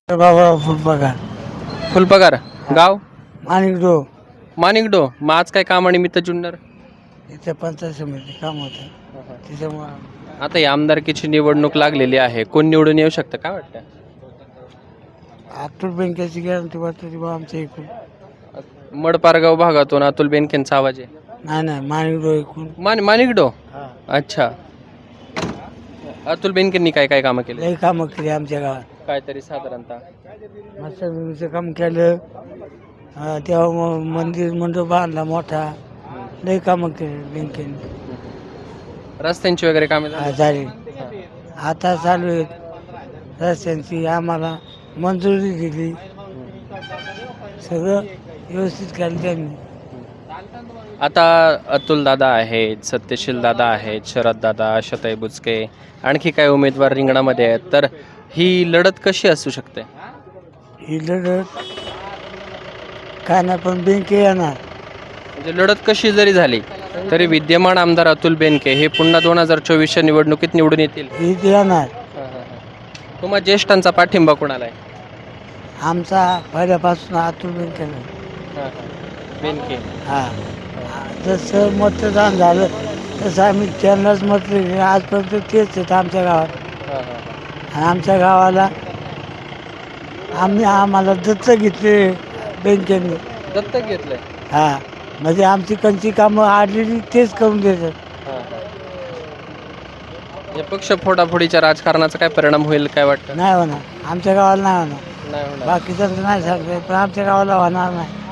बाबा फुलपगार फुलपगार गाव माणिकडो माणिकडो. मग आज काय कामानिमित्त जुन्नर? इथे पंचायत समिती काम होतं त्याच्यामुळं आता या आमदारकीची निवडणूक लागलेली आहे, कोण निवडून येऊ शकतं काय वाटतं? अतुल बँकेची गॅरंटी वाटते ती बा आमच्या इकडून. मडपारगाव भागातून अतुल बेनकेंचा आवाज आहे. नाही माणिकडो इकडून. माणिकडो. अच्छा. अतुल बेनकेंनी काय काय कामं केले? लई कामं केली आमच्या गावात. काय तरी साधारणतः मत्स्यभूमीचं काम केलं. तेव्हा मंदिर मंडप बांधला मोठा. लई कामं केली बँकेने. रस्त्यांची वगैरे कामे झाली? झाली. आता चालू आहेत रस्त्यांची. आम्हाला मंजुरी दिली. सगळं व्यवस्थित केलं त्यांनी. आता अतुल दादा आहेत, सत्यशील दादा आहेत, शरद दादा, आशाताई बुचके, आणखी काय उमेदवार रिंगणामध्ये आहेत, तर ही लढत कशी असू शकते? ही लढत काय नाही पण बँके येणार. म्हणजे लढत कशी जरी झाली तरी विद्यमान आमदार अतुल बेनके हे पुन्हा 2024च्या निवडणुकीत निवडून येतील. ही येणार. तुम्हा ज्येष्ठांचा पाठिंबा कोणाला आहे? आमचा पहिल्यापासून अतुल बँकेला. बेनके. हा जसं मतदान झालं तसं आम्ही त्यांनाच मत दिले. आजपर्यंत तेच आहेत आमच्या गावात. आणि आमच्या गावाला आम्हाला दत्तक घेतले बँकेने. दत्तक घेतलंय. हा म्हणजे आमची कंची कामं आडलेली तेच करून देतात. या पक्ष फोडाफोडीच्या राजकारणाचा काय परिणाम होईल काय वाटतं? नाही होणार आमच्या गावाला, नाही होणार. नाही होणार. बाकीचं नाही सांगते पण आमच्या गावाला होणार नाही.